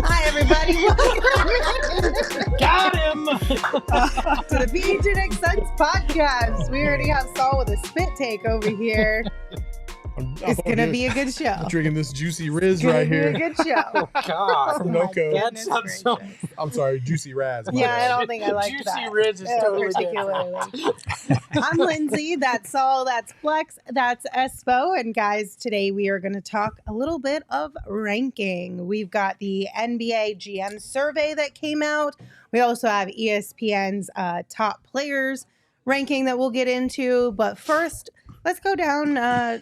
Hi, everybody. Got him! To the PHNX Suns Podcast. We already have Saul with a spit take over here. It's going to be a good show. I'm drinking this Juicy Riz It's gonna right be here. a good show. God. From NoCo. That sounds so... I'm sorry, Juicy Raz. my Yeah, bad. I don't think I like Juicy that. Riz is totally particularly. I'm Lindsey. That's Saul. That's Flex. That's Espo. And guys, today we are going to talk a little bit of ranking. We've got the NBA GM survey that came out. We also have ESPN's top players ranking that we'll get into. But first, let's go down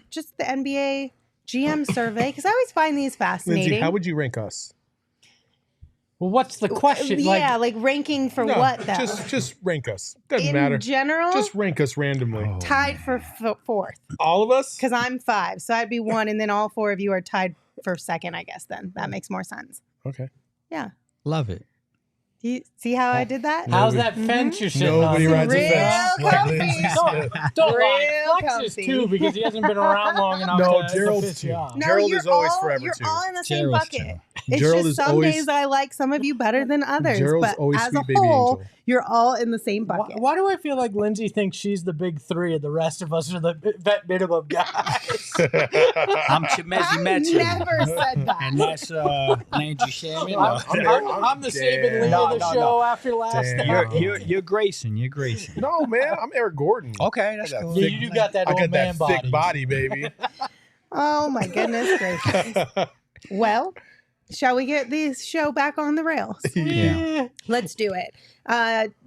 just the NBA GM survey, because I always find these fascinating. Lindsey, how would you rank us? Well, what's the question? Yeah, like ranking for what, though? Just rank us. Doesn't In matter. general, Just rank us randomly. tied for fourth, All of us? because I'm 5. So I'd be 1, and then all 4 of you are tied for second, I guess, then. That makes more sense. Okay. Yeah. Love it. Do you see how I did that? How's that fence you're sitting Nobody on? rides a Real fence like comfy. Lindsey Smith. Don't Real lie. Flex is comfy. too, because he hasn't been around long enough No, to Gerald's piss you too. off. No, Gerald you're is always all, forever, you're too. all in the same Gerald's bucket. too. It's Gerald just is some always- days I like some of you better than others. Gerald's but always as sweet a baby whole, angel. you're all in the same bucket. Why do I feel like Lindsay thinks she's the big 3 and the rest of us are the vet minimum guys? I'm Chimezi I Metsu. never said that. And that's Landry Sherman. I'm the Saban Lee of the show after last Damn. night. You're Grayson. You're Grayson. No, man. I'm Eric Gordon. Okay, that's I got cool. thick- You got that I old got man that body. thick body, baby. Oh, my goodness gracious. Well, shall we get this show back on the rails? Yeah. Let's do it.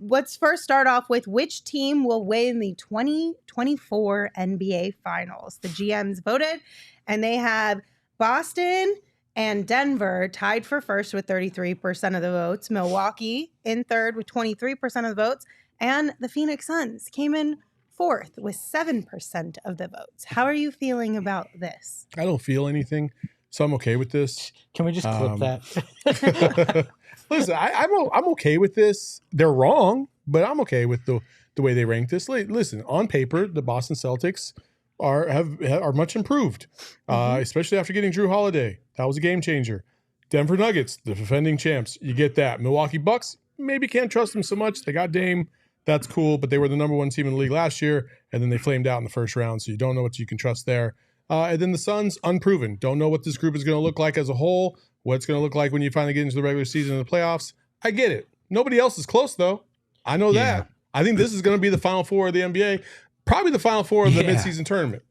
Let's first start off with which team will win the 2024 NBA Finals. The GMs voted, and they have Boston and Denver tied for first with 33% of the votes. Milwaukee in third with 23% of the votes. And the Phoenix Suns came in fourth with 7% of the votes. How are you feeling about this? I don't feel anything, so I'm okay with this. Can we just clip that? Listen, I'm okay with this. They're wrong, but I'm okay with the way they rank this. Listen, on paper, the Boston Celtics are much improved, especially after getting Drew Holiday. That was a game changer. Denver Nuggets, the defending champs, you get that. Milwaukee Bucks, maybe can't trust them so much. They got Dame. That's cool, but they were the number 1 team in the league last year, and then they flamed out in the first round, so you don't know what you can trust there. And then the Suns, unproven. Don't know what this group is going to look like as a whole, what it's going to look like when you finally get into the regular season and the playoffs. I get it. Nobody else is close, though. I know that. I think this is going to be the Final Four of the NBA, probably the Final Four of the midseason tournament.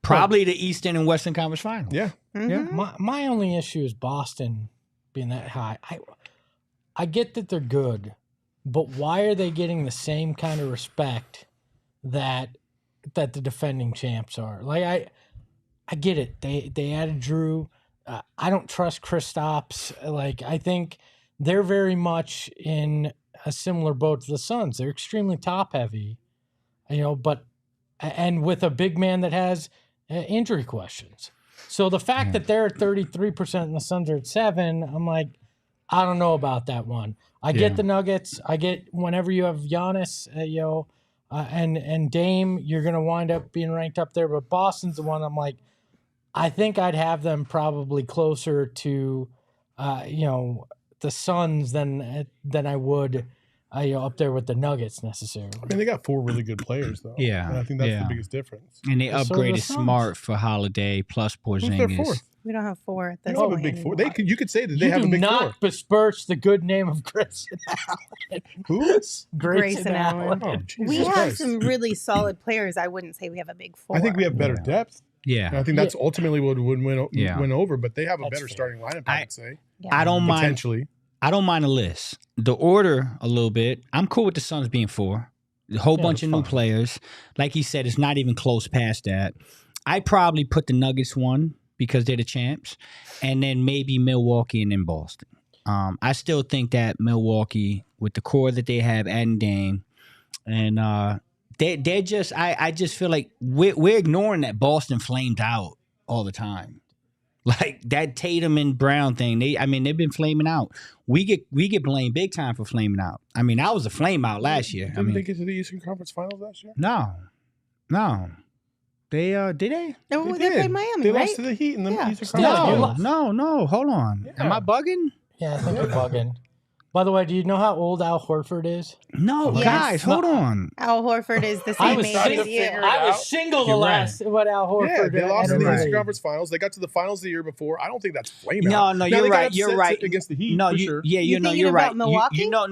Probably the Eastern and Western Conference Finals. Yeah. Yeah. My only issue is Boston being that high. I get that they're good, but why are they getting the same kind of respect that the defending champs are? Like I get it. They added Drew. I don't trust Kristaps. Like I think they're very much in a similar boat to the Suns. They're extremely top heavy, but with a big man that has injury questions. So the fact that they're at 33% and the Suns are at 7%, I'm like, I don't know about that one. I get the Nuggets. I get whenever you have Giannis, and Dame, you're going to wind up being ranked up there. But Boston's the one I'm like, I think I'd have them probably closer to, the Suns than I would, up there with the Nuggets necessarily. I mean, they got 4 really good players, though. Yeah. And I think that's the biggest difference. And they So upgraded the Suns. Smart for Holiday plus Who's their Porzingis. 4th? We don't have 4 at They this don't have a point big 4. anymore. You could say that they You have a do big not 4. besmirch the good name of Grayson Allen. Who? Grayson Allen. Oh, We Jesus have Christ. some really solid players. I wouldn't say we have a big 4. I think we have better depth. Yeah. And I think that's ultimately what would Yeah. win over, but they have a That's better fair. starting lineup, I would say. Yeah. I don't mind. Potentially. I don't mind the list. The order a little bit. I'm cool with the Suns being 4. A whole Yeah, bunch of it's new fine. players. Like he said, it's not even close past that. I probably put the Nuggets one because they're the champs, and then maybe Milwaukee and then Boston. I still think that Milwaukee, with the core that they have and Dame, and they're just I just feel like we're ignoring that Boston flamed out all the time. Like that Tatum and Brown thing, they've been flaming out. We get blamed big time for flaming out. I mean, I was a flame out last year. Didn't they get to the Eastern Conference Finals last year? No. They did they? Oh, they did. played Miami, They right? lost to the Heat in the Yeah. Eastern Yeah, Conference you Finals. No. Hold on. Am I bugging? Yeah, I think you're bugging. By the way, do you know how old Al Horford is? No, Yes. guys, hold on. Al Horford is the I same was age trying as to you. figure it I was out. single the You're last what Al Horford. Yeah, they lost in the had. Eastern Conference Finals. They got to the finals the year before. I don't think that's flame No, out. no, Now, you're they got right. You're upset right. against the Heat, No, for you, sure. yeah, You thinking you're about right. Milwaukee? No.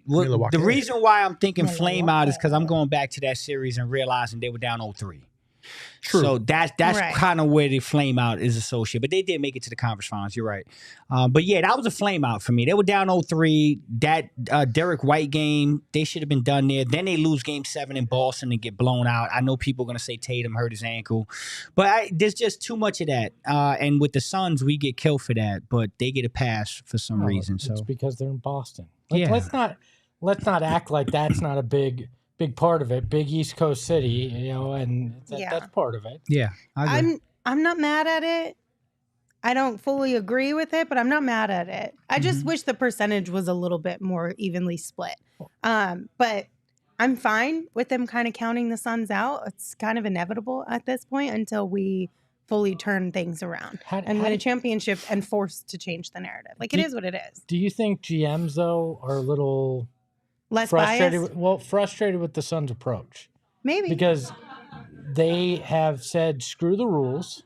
Milwaukee. The reason why I'm thinking flame out is because I'm going back to that series and realizing they were down 0-3. True. So that's Right. kind of where the flame out is associated. But they did make it to the conference finals. You're right. But yeah, that was a flame out for me. They were down 0-3. That Derek White game, they should have been done there. Then they lose game 7 in Boston and get blown out. I know people are going to say Tatum hurt his ankle. But there's just too much of that. And with the Suns, we get killed for that. But they get a pass for some reason. It's So because they're in Boston. Yeah. Let's not act like that's not a big part of it. Big East Coast city, and that's part of it. yeah, I agree. I'm not mad at it. I don't fully agree with it, but I'm not mad at it. I just wish the percentage was a little bit more evenly split. But I'm fine with them kind of counting the Suns out. It's kind of inevitable at this point until we fully turn things around and win a championship and forced to change the narrative. Like, it is what it is. Do you think GMs though are a little Less frustrated? biased? Frustrated with the Suns' approach Maybe. because they have said screw the rules.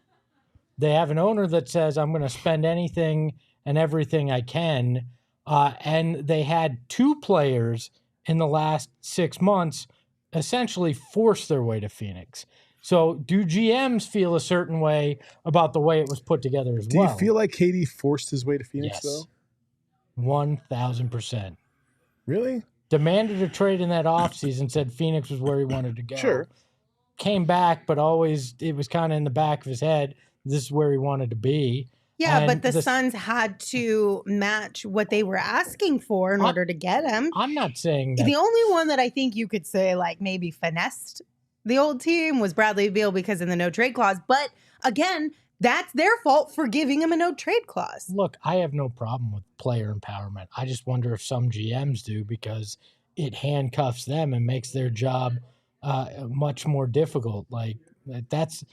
They have an owner that says I'm going to spend anything and everything I can, and they had 2 players in the last 6 months essentially force their way to Phoenix. So do GMs feel a certain way about the way it was put together as Do well? you feel like KD forced his way to Phoenix, Yes. though? 1,000%. Really? Demanded a trade in that offseason, said Phoenix was where he wanted to go. Sure. Came back, but always it was kind of in the back of his head. This is where he wanted to be. Yeah, And but the Suns had to match what they were asking for in order to get him. I'm not saying that. The only one that I think you could say like maybe finessed the old team was Bradley Beal because of the no trade clause. But again, that's their fault for giving him a no trade clause. Look, I have no problem with player empowerment. I just wonder if some GMs do because it handcuffs them and makes their job much more difficult. Like that's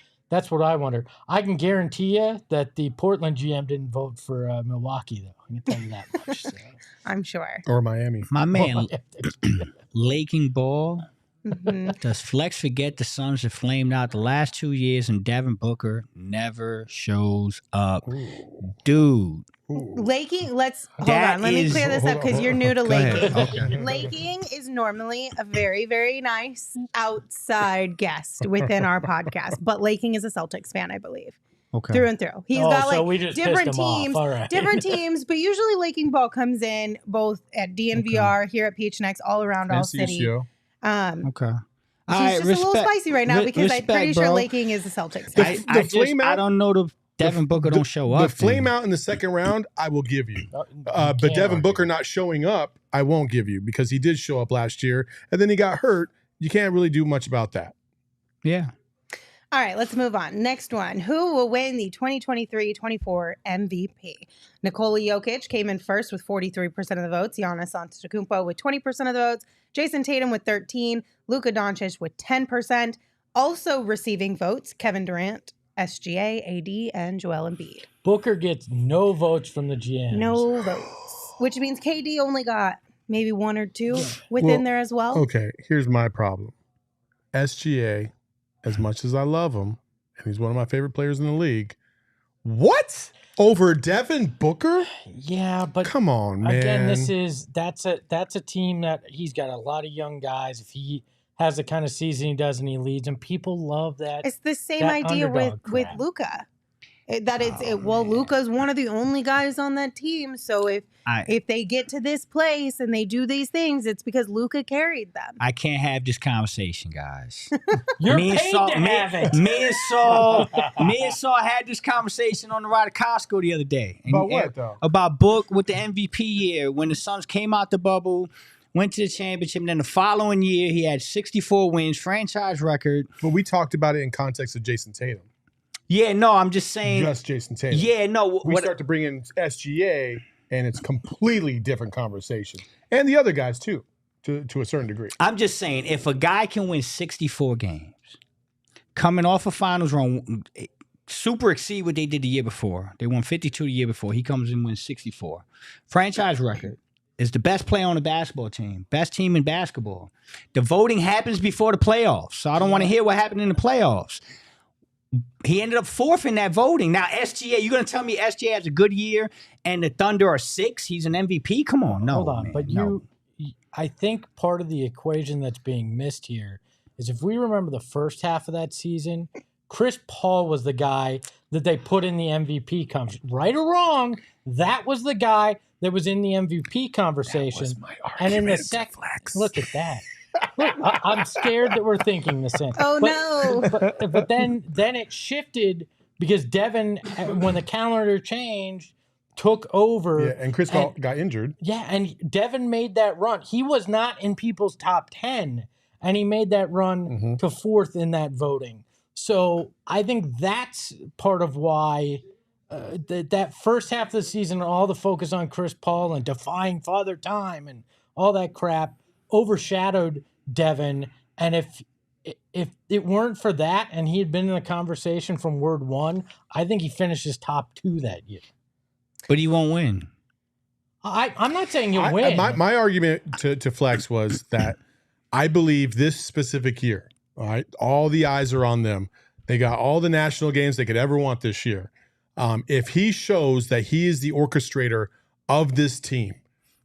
what I wonder. I can guarantee you that the Portland GM didn't vote for Milwaukee, though. I can tell you that much. So. I'm sure. Or Miami. My man, Laking Ball. Mhm. Does Flex forget the Suns have flamed out the last 2 years and Devin Booker never shows up? Dude. Laking, let's hold That on. Let me is- clear this up because you're new to Go ahead. Laking. Okay. Laking is normally a very, very nice outside guest within our podcast, but Laking is a Celtics fan, I believe, Okay. through and through. He's Oh, got so like we just different pissed him off. teams, All right. different teams, but usually Laking Ball comes in both at DNVR, here at PHNX, all around All City. NCSU. Okay. He's All right, just a little spicy right now because I'm respect, pretty sure bro. Laking is a Celtics fan. I flame out- don't know the Devin Booker don't show up. The flame out in the second round, I will give you. But Can't Devin argue. Booker not showing up, I won't give you because he did show up last year and then he got hurt. You can't really do much about that. Yeah. All right, let's move on. Next one. Who will win the 2023-24 MVP? Nikola Jokic came in first with 43% of the votes. Giannis Antetokounmpo with 20% of the votes. Jason Tatum with 13%. Luka Doncic with 10%. Also receiving votes, Kevin Durant, SGA, AD, and Joel Embiid. Booker gets no votes from the GMs. No votes, which means KD only got maybe 1 or 2 within Well, there as well. Okay, here's my problem. SGA, as much as I love him, and he's one of my favorite players in the league, what? Over Devin Booker? Yeah, but Come on, man. again, that's a team that he's got a lot of young guys. If he has the kind of season he does and he leads them, people love that. It's the same that idea underdog with crap. Luka. Well, Luka's one of the only guys on that team. So if they get to this place and they do these things, it's because Luka carried them. I can't have this conversation, guys. You're paid to have it. Me and Saul had this conversation on the ride to Costco the other day. About what, though? About Book with the MVP year when the Suns came out the bubble, went to the championship, and then the following year he had 64 wins, franchise record. But we talked about it in context of Jason Tatum. Yeah, no, I'm just saying. Just Jason Tatum. Yeah, no. We start to bring in SGA, and it's completely different conversation. And the other guys, too, to a certain degree. I'm just saying, if a guy can win 64 games, coming off a finals run, super exceed what they did the year before. They won 52 the year before. He comes and wins 64. Franchise record. Is the best player on the basketball team. Best team in basketball. The voting happens before the playoffs, so I don't want to hear what happened in the playoffs. He ended up fourth in that voting. Now, SGA, you're going to tell me SGA has a good year and the Thunder are 6? He's an MVP? Come on, no. Hold on, man, but no. I think part of the equation that's being missed here is if we remember the first half of that season, Chris Paul was the guy that they put in the MVP conversation. Right or wrong, that was the guy that was in the MVP conversation. That was my argument, and in the second, look at that. Look, I'm scared that we're thinking the same. Oh, no. But then it shifted because Devin, when the calendar changed, took over. Yeah, and Chris got injured. Yeah, and Devin made that run. He was not in people's top 10, and he made that run to fourth in that voting. So I think that's part of why that first half of the season, all the focus on Chris Paul and defying Father Time and all that crap overshadowed Devin. And if it weren't for that and he had been in the conversation from word one, I think he finishes top 2 that year. But he won't win. I'm not saying you'll win. My argument to Flex was that I believe this specific year, all right, all the eyes are on them. They got all the national games they could ever want this year. If he shows that he is the orchestrator of this team,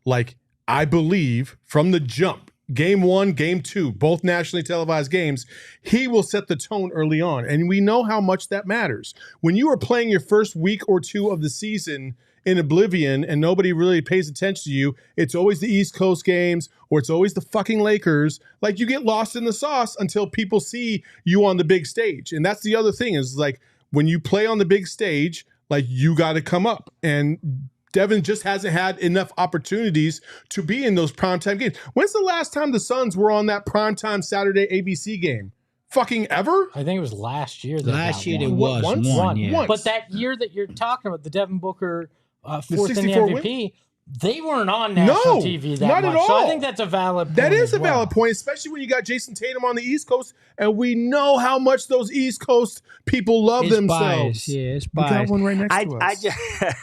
like I believe from the jump, game 1, game 2, both nationally televised games, he will set the tone early on. And we know how much that matters. When you are playing your first week or 2 of the season in oblivion and nobody really pays attention to you, it's always the East Coast games or it's always the fucking Lakers. Like you get lost in the sauce until people see you on the big stage. And that's the other thing is like when you play on the big stage, like you got to come up. And Devin just hasn't had enough opportunities to be in those primetime games. When's the last time the Suns were on that primetime Saturday ABC game? Fucking ever? I think it was last year. Last year there was one. Yeah. But that year that you're talking about, the Devin Booker fourth in the MVP, they weren't on national TV that not much. At all. So I think that's a valid point. That is a well. valid point, especially when you got Jason Tatum on the East Coast, and we know how much those East Coast people love It's themselves. Biased. Yeah, it's We biased. got one right next to us.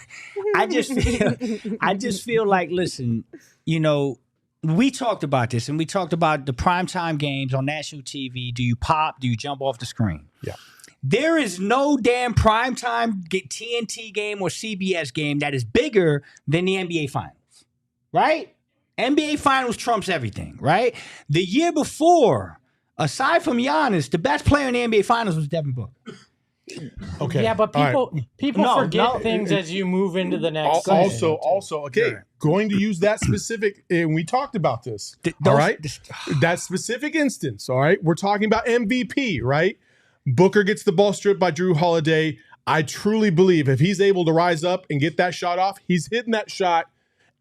I just feel like, listen, you know, we talked about this, and we talked about the primetime games on national TV. Do you pop? Do you jump off the screen? Yeah. There is no damn primetime TNT game or CBS game that is bigger than the NBA Finals, right? NBA Finals trumps everything, right? The year before, aside from Giannis, the best player in the NBA Finals was Devin Booker. Okay. Yeah, but people forget things as you move into the next season. Also, okay, going to use that specific, and we talked about this, all right? That specific instance, all right? We're talking about MVP, right? Booker gets the ball stripped by Drew Holiday. I truly believe if he's able to rise up and get that shot off, he's hitting that shot,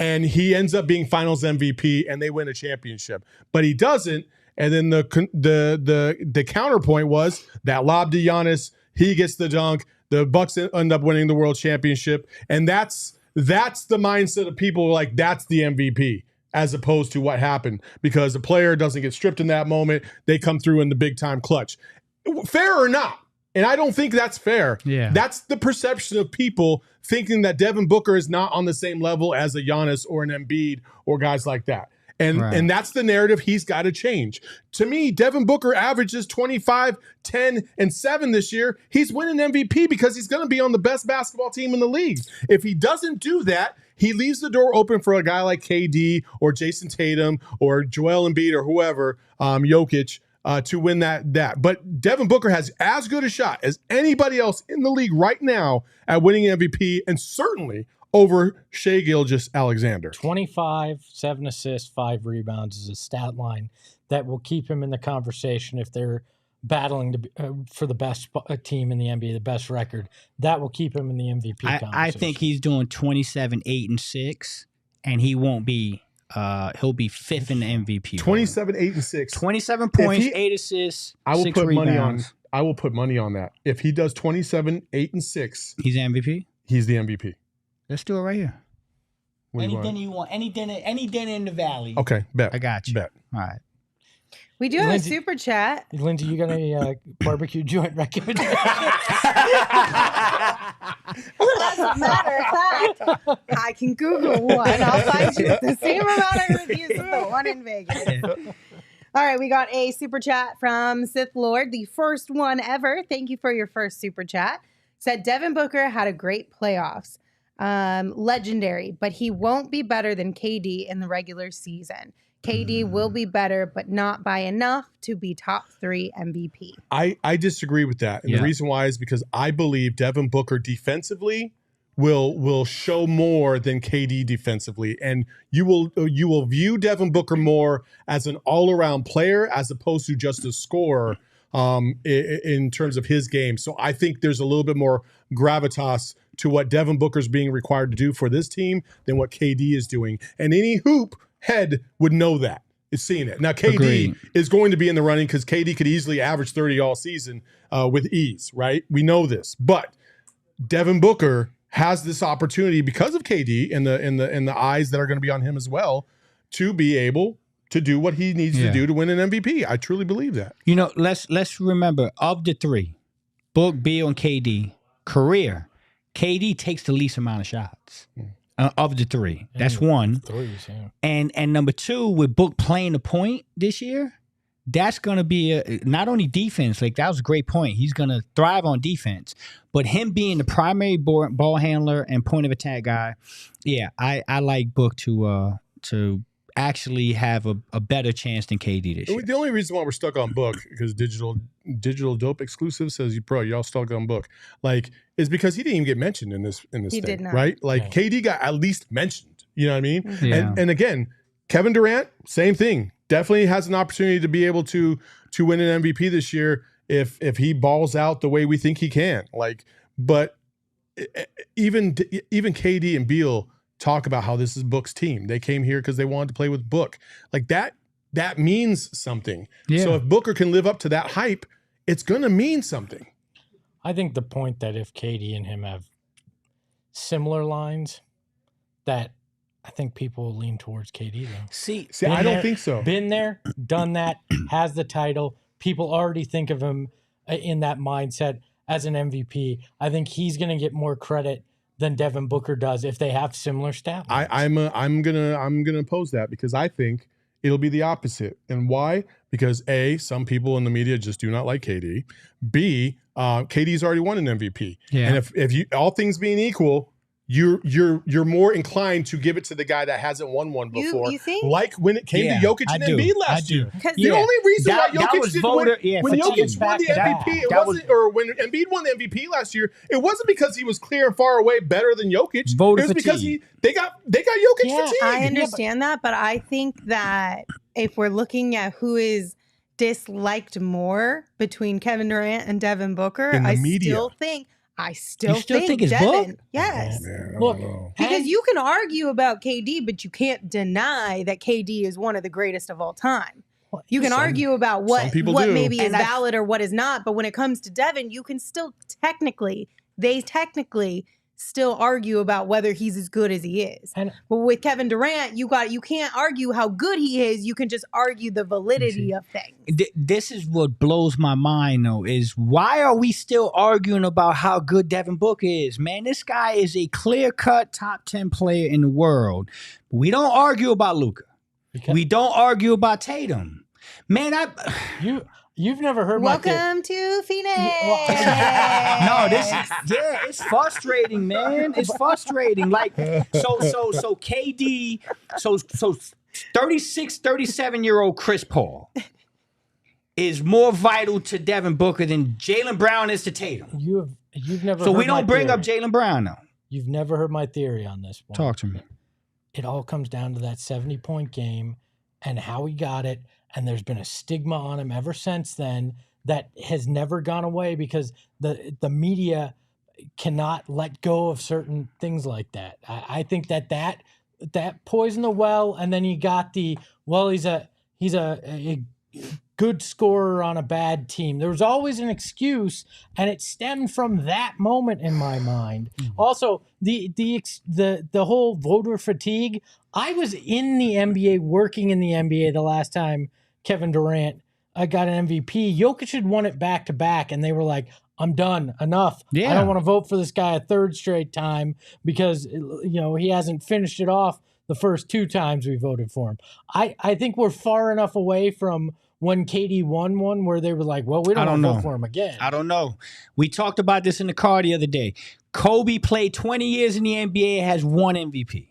and he ends up being Finals MVP, and they win a championship. But he doesn't, and then the counterpoint was that lob to Giannis. He gets the dunk. The Bucks end up winning the world championship. And that's the mindset of people like that's the MVP as opposed to what happened because the player doesn't get stripped in that moment. They come through in the big time clutch. Fair or not. And I don't think that's fair. Yeah. That's the perception of people thinking that Devin Booker is not on the same level as a Giannis or an Embiid or guys like that. And that's the narrative he's got to change. To me, Devin Booker averages 25, 10, and 7 this year. He's winning MVP because he's going to be on the best basketball team in the league. If he doesn't do that, he leaves the door open for a guy like KD or Jason Tatum or Joel Embiid or whoever, Jokic, to win that. But Devin Booker has as good a shot as anybody else in the league right now at winning MVP, and certainly over Shai Gilgeous-Alexander. 25, 7 assists, 5 rebounds is a stat line that will keep him in the conversation if they're battling for the best team in the NBA, the best record. That will keep him in the MVP conversation. I think he's doing 27, 8, and 6, and he won't be. He'll be 5th in the MVP. 27, 8, and 6. 27 points, 8 assists. I will 6 put rebounds. money on. I will put money on that. If he does 27, 8, and 6, he's MVP. He's the MVP. Let's do it right here. What do Any you want? dinner you want, any dinner in the valley. Okay, bet. I got you. Bet. All right. We do have Lindsey- a super chat. Lindsey, you got a barbecue joint recommendation? As a matter of fact, I can Google one. I'll find you the same amount of reviews as the one in Vegas. All right, we got a super chat from Sith Lord, the first one ever. Thank you for your first super chat. Said Devin Booker had a great playoffs. Legendary, but he won't be better than KD in the regular season. KD will be better, but not by enough to be top 3 MVP. I disagree with that. And the reason why is because I believe Devin Booker defensively will show more than KD defensively. And you will view Devin Booker more as an all-around player as opposed to just a scorer in terms of his game. So I think there's a little bit more gravitas to what Devin Booker's being required to do for this team than what KD is doing. And any hoop head would know that. It's seeing it. Now, KD is going to be in the running because KD could easily average 30 all season with ease, right? We know this. But Devin Booker has this opportunity because of KD and the eyes that are going to be on him as well to be able to do what he needs to do to win an MVP. I truly believe that. You know, let's remember, of the 3, Book, Beal, and KD, career, KD takes the least amount of shots of the 3. That's one. Threes, yeah. And number 2, with Book playing the point this year, that's going to be not only defense. Like, that was a great point. He's going to thrive on defense. But him being the primary ball handler and point of attack guy, I like Book to actually have a better chance than KD this year. The only reason why we're stuck on Book, because digital dope exclusive says y'all stuck on Book, like, is because he didn't even get mentioned in this He thing, did not. right? Like, KD got at least mentioned. You know what I mean? Yeah. And again, Kevin Durant, same thing. Definitely has an opportunity to be able to win an MVP this year if he balls out the way we think he can. Like, but even KD and Beal talk about how this is Book's team. They came here because they wanted to play with Book. Like, that means something. Yeah. So if Booker can live up to that hype, it's going to mean something. I think the point that if KD and him have similar lines, that I think people will lean towards KD though. See, I don't think so. Been there, done that, has the title. People already think of him in that mindset as an MVP. I think he's going to get more credit than Devin Booker does if they have similar stat lines. I'm gonna oppose that because I think it'll be the opposite. And why? Because A, some people in the media just do not like KD. B, KD's already won an MVP. Yeah. And if you, all things being equal, you're more inclined to give it to the guy that hasn't won one before. You think? Like when it came to Jokic and Embiid last year. Because The only reason why That Jokic was didn't voted- win, when for Jokic teams won the back to MVP, back. it That wasn't, or when Embiid won the MVP last year, it wasn't because he was clear and far away better than Jokic. Voter it was because fatigue. they got Jokic Yeah, fatigue. I understand that, but I think that if we're looking at who is disliked more between Kevin Durant and Devin Booker, In the I media. still think it's Devin. Book? Yes. Man, I Look, don't know. Because you can argue about KD, but you can't deny that KD is one of the greatest of all time. You can argue about some what people do. maybe is And I- valid or what is not, but when it comes to Devin, you can still technically still argue about whether he's as good as he is. And- But with Kevin Durant, you can't argue how good he is. You can just argue the validity of things. This is what blows my mind, though, is why are we still arguing about how good Devin Booker is? Man, this guy is a clear-cut top 10 player in the world. We don't argue about Luka. Because We don't argue about Tatum. Man, you've never heard my theory. Welcome to Phoenix. No, it's frustrating, man. It's frustrating. Like, so KD, so 36, 37-year-old Chris Paul is more vital to Devin Booker than Jaylen Brown is to Tatum. You've never. So heard we don't my bring theory. up Jaylen Brown now. You've never heard my theory on this one. Talk to me. It all comes down to that 70-point game and how he got it. And there's been a stigma on him ever since then that has never gone away because the media cannot let go of certain things like that. I think that poisoned the well, and then you got he's a good scorer on a bad team. There was always an excuse, and it stemmed from that moment in my mind. Mm-hmm. Also, the whole voter fatigue. I was in the NBA, working in the NBA the last time Kevin Durant got an MVP. Jokic had won it back to back, and they were like, I'm done. Enough. Yeah. I don't want to vote for this guy a third straight time because he hasn't finished it off the first 2 times we voted for him. I think we're far enough away from when KD won one where they were like, well, we don't want to vote for him again. I don't know. We talked about this in the car the other day. Kobe played 20 years in the NBA, has 1 MVP.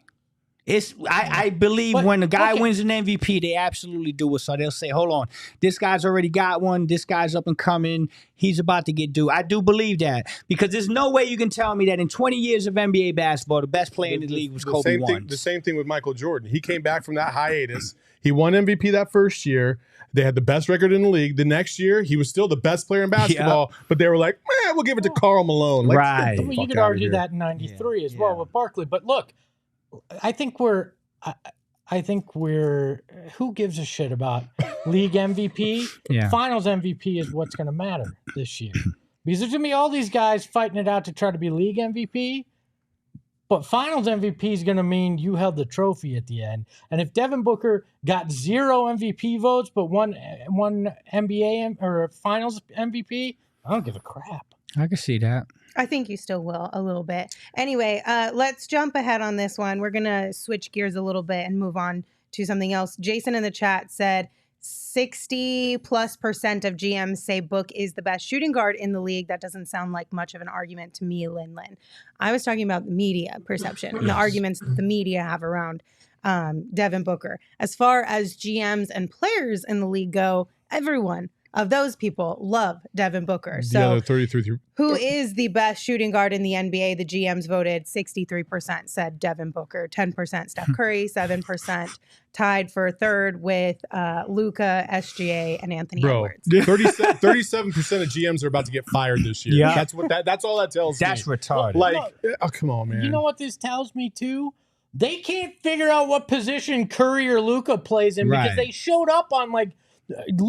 I believe when a guy wins an MVP, they absolutely do it. So they'll say, hold on, this guy's already got one. This guy's up and coming. He's about to get due. I do believe that because there's no way you can tell me that in 20 years of NBA basketball, the best player in the league was Kobe once. The same thing with Michael Jordan. He came back from that hiatus. He won MVP that first year. They had the best record in the league. The next year, he was still the best player in basketball, but they were like, man, we'll give it to Karl Malone. Like, right. You could argue that in 93 as well with Barkley. But look, I think we're who gives a shit about league MVP? Yeah. Finals MVP is what's going to matter this year. Because there's going to be all these guys fighting it out to try to be league MVP. But finals MVP is going to mean you held the trophy at the end. And if Devin Booker got 0 MVP votes but one NBA or finals MVP, I don't give a crap. I can see that. I think you still will a little bit. Anyway, let's jump ahead on this one. We're going to switch gears a little bit and move on to something else. Jason in the chat said 60+% of GMs say Book is the best shooting guard in the league. That doesn't sound like much of an argument to me, Lin. I was talking about the media perception and the arguments that the media have around Devin Booker. As far as GMs and players in the league go, everyone of those people love Devin Booker. So 33. Who is the best shooting guard in the NBA? The GMs voted 63% said Devin Booker, 10% Steph Curry, 7% tied for third with Luka, SGA, and Anthony Edwards. 37% of GMs are about to get fired this year. Yeah. That's all that tells me. That's retarded. Like, oh, come on, man. You know what this tells me too? They can't figure out what position Curry or Luka plays in because they showed up on like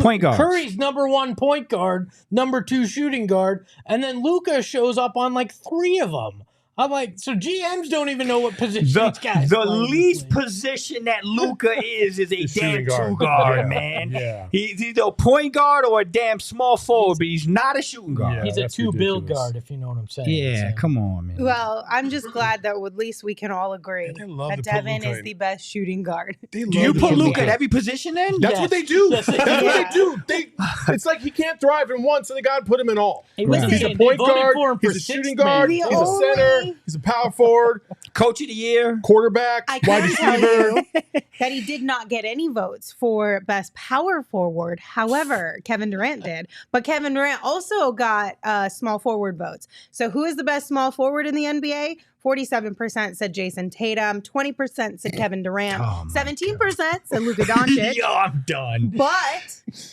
point guards. Curry's number 1 point guard, number 2 shooting guard, and then Luka shows up on like 3 of them. I'm like, so GMs don't even know what position these guys The play least position that Luka is a damn two guard, yeah. man. Yeah. He's either a point guard or a damn small forward, but he's not a shooting guard. Yeah, He's a 2 build ridiculous. guard, if you know what I'm saying. Yeah, So- come on, man. Well, I'm just glad that at least we can all agree They love that to put Devin Luka is in. the best shooting guard. Do Do you put Luka at every position then? That's what they do. Yes. That's what they do. It's like he can't thrive in one, so they got to put him in all. Hey, Listen, He's a they point voted guard. for him for He's a 6th shooting man. guard. The He's a only- center. He's a power forward. Coach of the year. Quarterback. I Wide can tell receiver. you that he did not get any votes for best power forward. However, Kevin Durant did. But Kevin Durant also got small forward votes. So who is the best small forward in the NBA? 47% said Jason Tatum. 20% said Kevin Durant. Oh, my 17% said Luka Doncic. Yo, I'm done.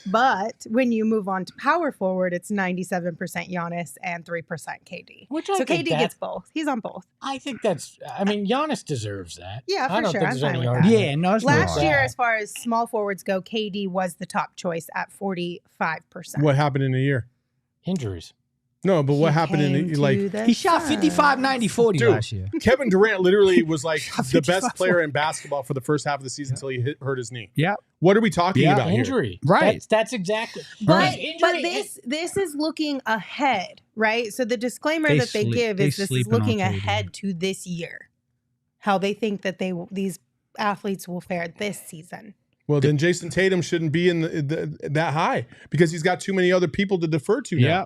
But when you move on to power forward, it's 97% Giannis and 3% KD. Which I So think KD gets both. He's on both. I think that's. I mean, Giannis deserves that. Yeah, for I don't sure. think I'm there's fine any with that. argument. Yeah, no, it's Last not. year, as far as small forwards go, KD was the top choice at 45%. What happened in a year? Injuries. No, but what happened in like He shot 55, 90, 40 Dude. last year. Kevin Durant literally was like the 55 best player in basketball for the first half of the season until he hurt his knee. Yeah. What are we talking about here? Injury. Right. That's exactly. But, Injury- but this is looking ahead, right? So the disclaimer They that they sleep- give they is this is sleeping on looking KD. ahead to this year. How they think that these athletes will fare this season. Well, then Jason Tatum shouldn't be in that high because he's got too many other people to defer to now. Yeah.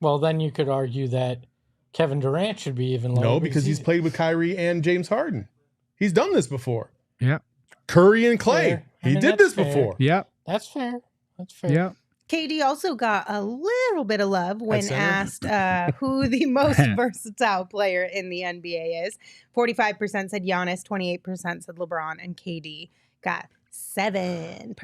Well, then you could argue that Kevin Durant should be even lower. No, because he's played with Kyrie and James Harden. He's done this before. Yeah. Curry and Clay. Fair. I He mean, did that's this fair. before. Yeah. That's fair. That's fair. Yeah. KD also got a little bit of love when center? asked who the most versatile player in the NBA is. 45% said Giannis, 28% said LeBron, and KD got 7%.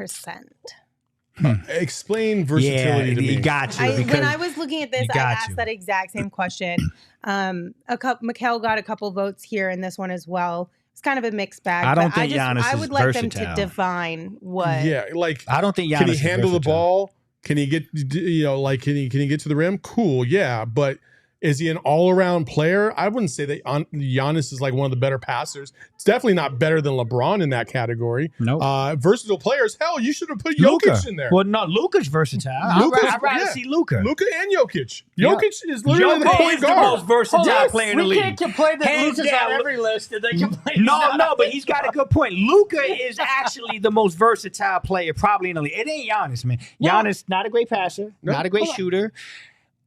Explain versatility to me. Got you. When I was looking at this, I asked that exact same question. Mikhail got a couple votes here in this one as well. It's kind of a mixed bag. I don't think Giannis I would is like versatile. them to define what. Yeah, like I don't think Giannis can he is handle the versatile. ball? Can he get can he get to the rim? Cool, yeah, but is he an all-around player? I wouldn't say that Giannis is like one of the better passers. It's definitely not better than LeBron in that category. Nope. Versatile players. Hell, you should have put Jokic in there. Well, no, Luka's versatile. I'd rather see Luka. Luka and Jokic. Jokic is literally the Jokic point is the guard. most versatile player in the We league. can't complain that Hands Luka's down. on every list. And they complain No, but he's got a good point. Luka is actually the most versatile player probably in the league. It ain't Giannis, man. No. Giannis, not a great passer, not a great shooter.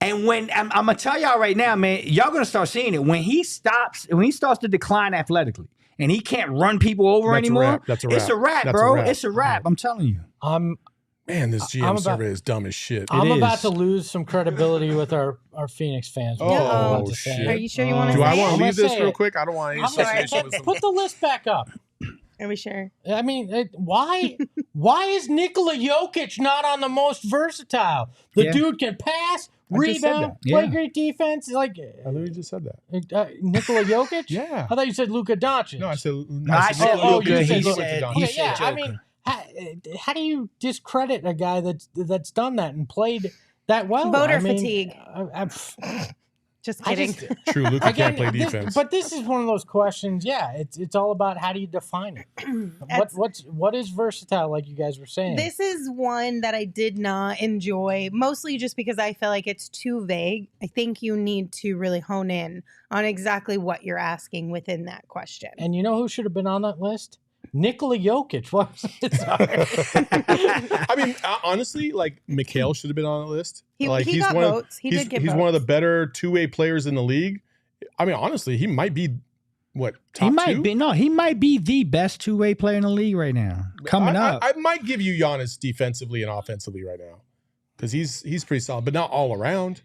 And when I'm gonna tell y'all right now, man, y'all gonna start seeing it when he starts to decline athletically and he can't run people over anymore. That's a wrap. It's a wrap, That's bro. a wrap. It's a wrap. I'm telling you. Man, this GM survey is dumb as shit. I'm about is. to lose some credibility with our Phoenix fans. Oh, I'm about to shit. say. Are you sure you want to Do say I want it? to leave this say real it. quick? I don't want any I'm sorry. association with Put the list back up. Are we sure? I mean, why is Nikola Jokic not on the most versatile? The dude can pass, just said rebound, that. play Yeah. great defense. Like I literally just said that. Nikola Jokic. Yeah. I thought you said Luka Doncic. No, I said I said Nikola Luka. Jokic. He Luka said- Doncic. he Okay, yeah, said I Joker. mean, how do you discredit a guy that's done that and played that well? Voter I mean, fatigue. Just I kidding. just- True, Luka Again, can't play defense. but this is one of those questions. Yeah, it's all about how do you define it. What is versatile, like you guys were saying? This is one that I did not enjoy, mostly just because I feel like it's too vague. I think you need to really hone in on exactly what you're asking within that question. And you know who should have been on that list? Nikola Jokic. What? I mean, honestly, like Mikhail should have been on the list. He like got one votes. He he's, did get he's votes. one of the better two-way players in the league. I mean, honestly, he might be top He might two? be he might be the best two-way player in the league right now. Coming up. I might give you Giannis defensively and offensively right now because he's pretty solid, but not all around.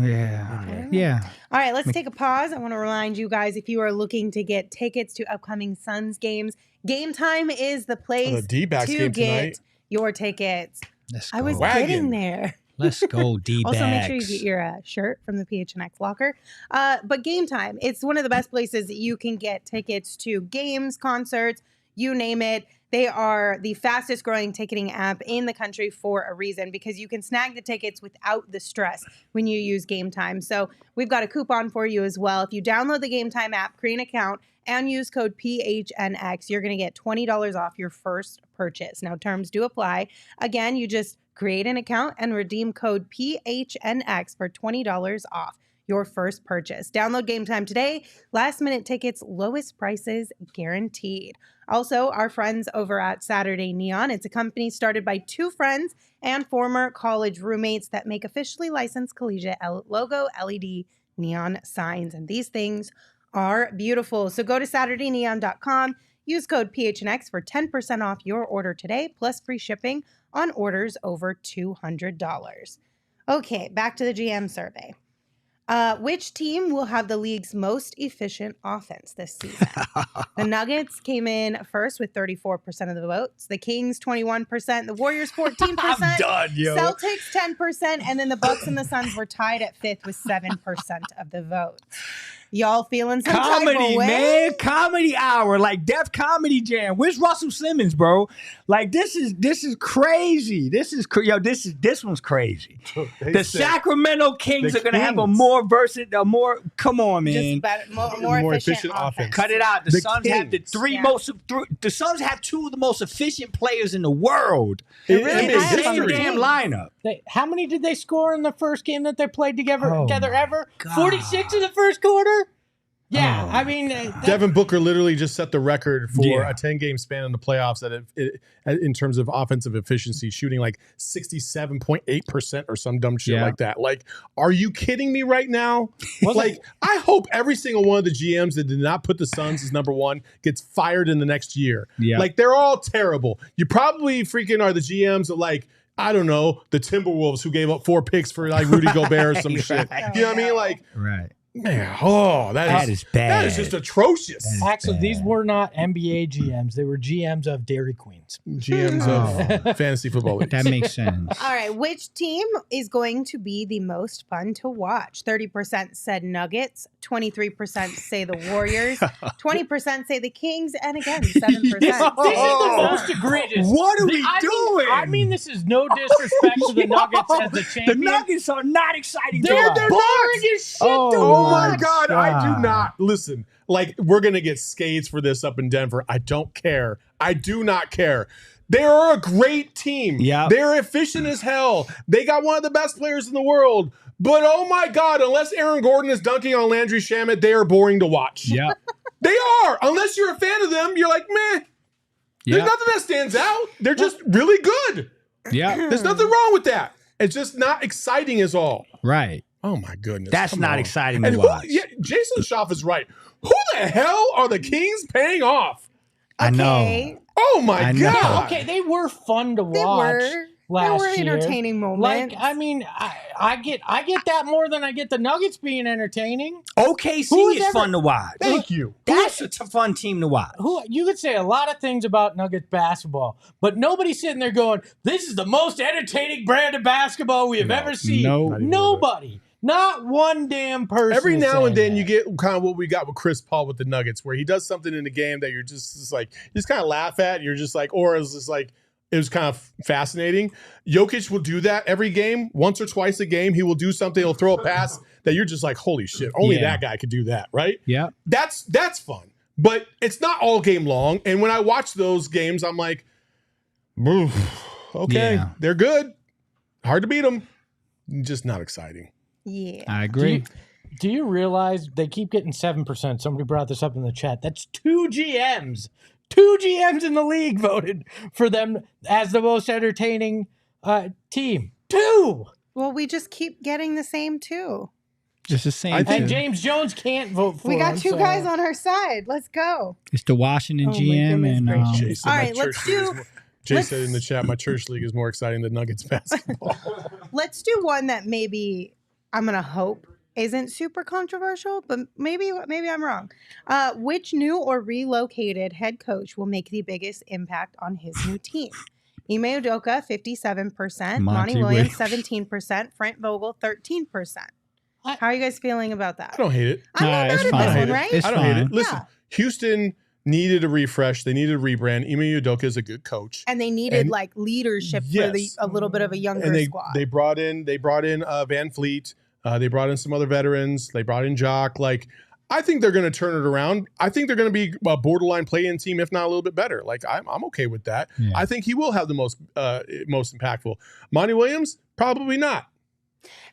Yeah. All right, let's take a pause. I want to remind you guys, if you are looking to get tickets to upcoming Suns games, Game Time is the place the D-backs to game get tonight. your tickets. Let's go. I was Wagon. getting there. Let's go, D-backs. Also, make sure you get your shirt from the PHNX locker. But Game Time, it's one of the best places that you can get tickets to games, concerts, you name it. They are the fastest growing ticketing app in the country for a reason, because you can snag the tickets without the stress when you use Game Time. So we've got a coupon for you as well. If you download the Game Time app, create an account, and use code PHNX, you're going to get $20 off your first purchase. Now, terms do apply. Again, you just create an account and redeem code PHNX for $20 off your first purchase. Download Game Time today. Last minute tickets, lowest prices guaranteed. Also, our friends over at Saturday Neon. It's a company started by two friends and former college roommates that make officially licensed collegiate logo LED neon signs. And these things are beautiful. So go to SaturdayNeon.com. Use code PHNX for 10% off your order today, plus free shipping on orders over $200. Okay, back to the GM survey. Which team will have the league's most efficient offense this season? The Nuggets came in first with 34% of the votes. The Kings, 21%. The Warriors, 14%. I'm done, yo. Celtics, 10%. And then the Bucks and the Suns were tied at fifth with 7% of the votes. Y'all feeling some type Comedy, of way? man. Comedy hour. Like Def Comedy Jam. Where's Russell Simmons, bro? Like this is crazy. This one's crazy. The Sacramento Kings the are gonna have a Kings. more come on, man. Just better, more efficient offense. Cut it out. The The Suns have the Kings. the Suns have two of the most efficient players in the world It really in is has the same history. damn lineup. How many did they score in the first game that they played together Oh ever? God. 46 in the first quarter? Yeah, Oh. I mean, Devin Booker literally just set the record for Yeah. a 10-game span in the playoffs in terms of offensive efficiency, shooting like 67.8% or some dumb shit Yeah. like that. Like, are you kidding me right now? Was Like, it- I hope every single one of the GMs that did not put the Suns as number one gets fired in the next year. Yeah. Like, they're all terrible. You probably freaking are the GMs that like, I don't know, the Timberwolves who gave up 4 picks for like Rudy Gobert or some shit. Right. You know what I mean? Like, Right. man, That is bad. That is just atrocious. Actually, these were not NBA GMs. They were GMs of Dairy Queens. GMs of fantasy football leagues. That makes sense. All right, which team is going to be the most fun to watch? 30% said Nuggets, 23% say the Warriors, 20% say the Kings, and again, 7%. This is the most egregious. What are we doing? I mean, this is no disrespect to the Nuggets as the champions. The Nuggets are not exciting. They're to watch. boring as shit to Oh my watch. God, I do not. Listen, like, we're going to get scades for this up in Denver. I don't care. I do not care. They are a great team. Yeah. They're efficient as hell. They got one of the best players in the world. But oh my God, unless Aaron Gordon is dunking on Landry Shamet, they are boring to watch. Yeah. They are. Unless you're a fan of them, you're like, meh. There's nothing that stands out. They're just really good. Yeah. There's nothing wrong with that. It's just not exciting is all. Right. Oh my goodness. That's come not on. exciting And to who- watch. Yeah, Jason Schaaf is right. Who the hell are the Kings paying off? I know. Okay, Oh my I know. God. Okay, they were fun to they watch were. last They were year. entertaining moments. Like, I mean, I get that more than I get the Nuggets being entertaining. OKC Who's is ever- fun to watch. Thank you. That's a fun team to watch. Who you could say a lot of things about Nuggets basketball, but nobody's sitting there going, "This is the most entertaining brand of basketball we have ever seen." no. Nobody, not one damn person. Every is now and saying then you that. get kind of what we got with Chris Paul with the Nuggets, where he does something in the game that you're just like, you just kind of laugh at. And you're just like, or it's just like, it was kind of fascinating. Jokic will do that every game, once or twice a game. He will do something. He'll throw a pass that you're just like, holy shit, only Yeah. that guy could do that, right? Yeah. That's fun, but it's not all game long. And when I watch those games, I'm like, okay, Yeah. they're good, hard to beat them, just not exciting. yeah. I agree. Do you realize they keep getting 7%? Somebody brought this up in the chat. That's 2 GMs. 2 GMs in the league voted for them as the most entertaining team. 2. Well, we just keep getting the same two. Just the same I think And thing. James Jones can't vote for We got him, two so- guys on our side. Let's go. It's the Washington Oh my GM goodness and gracious. Jason, All my right, let's church league is do- more- Jay said in the chat, my church league is more exciting than Nuggets basketball. Let's do one that maybe I'm gonna hope isn't super controversial, but maybe I'm wrong. Which new or relocated head coach will make the biggest impact on his new team? Ime Udoka, 57%. Monty Williams, 17%. Frank Vogel, 13%. How are you guys feeling about that? I don't hate it. I'm not it's mad at fine. this one, it. right? It's I don't hate fine. it. Listen, Yeah. Houston needed a refresh. They needed a rebrand. Ime Udoka is a good coach. And they needed And- like leadership for Yes. a little bit of a younger And squad. they brought in Van Fleet. They brought in some other veterans. They brought in Jock. Like, I think they're going to turn it around. I think they're going to be a borderline play-in team, if not a little bit better. Like, I'm okay with that. Yeah. I think he will have the most impactful. Monty Williams, probably not.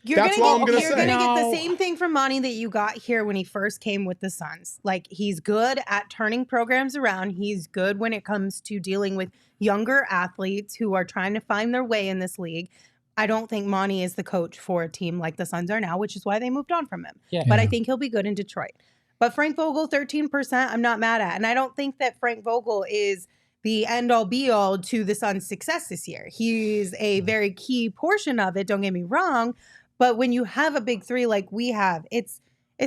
That's all I'm gonna You're say. gonna get the No. same thing from Monty that you got here when he first came with the Suns. Like, he's good at turning programs around. He's good when it comes to dealing with younger athletes who are trying to find their way in this league. I don't think Monty is the coach for a team like the Suns are now, which is why they moved on from him. Yeah. But I think he'll be good in Detroit. But Frank Vogel, 13%, I'm not mad at. And I don't think that Frank Vogel is the end-all be-all to the Suns' success this year. He's a very key portion of it, don't get me wrong. But when you have a big three like we have, it's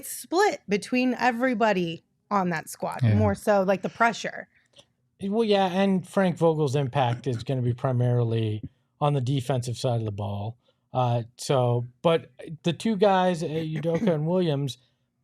split between everybody on that squad, Yeah. more so like the pressure. Well, yeah, and Frank Vogel's impact is going to be primarily on the defensive side of the ball. But the two guys, Udoka and Williams,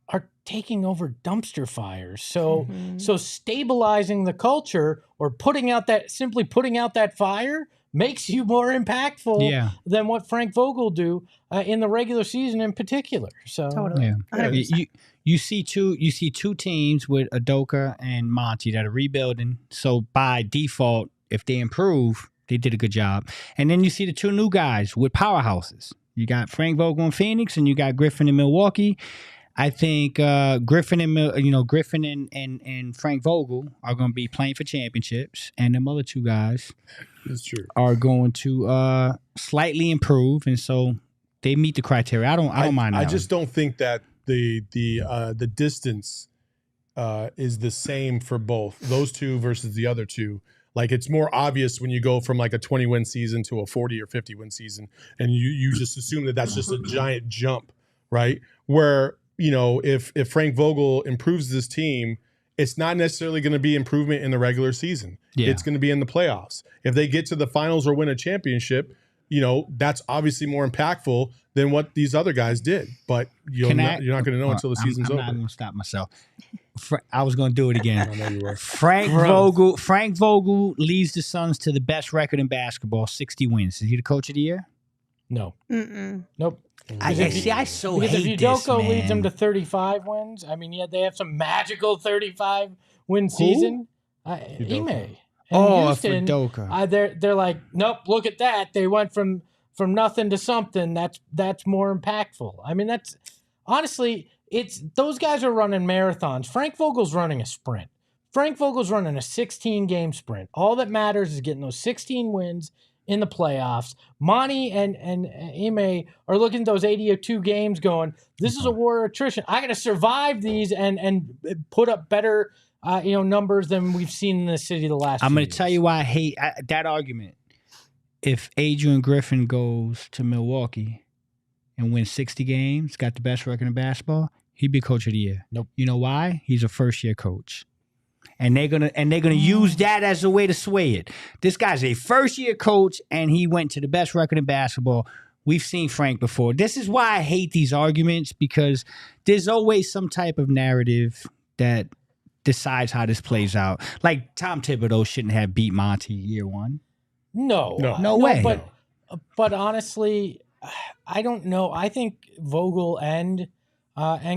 are taking over dumpster fires. So, Mhm. so stabilizing the culture or putting out that fire makes you more impactful Yeah. than what Frank Vogel do in the regular season in particular. So, Totally. Yeah. 100%. You see two teams with Udoka and Monty that are rebuilding. So by default, if they improve, they did a good job. And then you see the two new guys with powerhouses. You got Frank Vogel in Phoenix, and you got Griffin in Milwaukee. I think Griffin and Frank Vogel are going to be playing for championships, and them other two guys It's true. are going to slightly improve, and so they meet the criteria. I don't mind that. I just don't think that the distance is the same for both those two versus the other two. Like it's more obvious when you go from like a 20-win season to a 40 or 50-win season, and you just assume that that's just a giant jump, right? Where, you know, if Frank Vogel improves this team, it's not necessarily going to be improvement in the regular season. Yeah. It's going to be in the playoffs. If they get to the finals or win a championship, you know, that's obviously more impactful than what these other guys did. But you're not going to know until the season's over. I'm not going to stop myself. I was going to do it again. I know you were. Frank Vogel leads the Suns to the best record in basketball, 60 wins. Is he the coach of the year? No. Mm-mm. Nope. I Because so if hate this, Udoka man. leads them to 35 wins, I mean, yeah, they have some magical 35-win season. Ime. Oh, Houston, for Udoka. They're like, nope, look at that. They went from nothing to something. That's more impactful. I mean, that's honestly, it's those guys are running marathons. Frank Vogel's running a sprint. Frank Vogel's running a 16-game sprint. All that matters is getting those 16 wins in the playoffs. Monty and Ime are looking at those 82 games going, this is a war of attrition. I got to survive these and put up better numbers than we've seen in the city the last I'm going to tell you why I hate that argument. If Adrian Griffin goes to Milwaukee and wins 60 games, got the best record in basketball, he'd be coach of the year. Nope. You know why? He's a first-year coach. And they're gonna use that as a way to sway it. This guy's a first-year coach, and he went to the best record in basketball. We've seen Frank before. This is why I hate these arguments, because there's always some type of narrative that decides how this plays out. Like Tom Thibodeau shouldn't have beat Monty year one. No way. But honestly, I don't know. I think Vogel and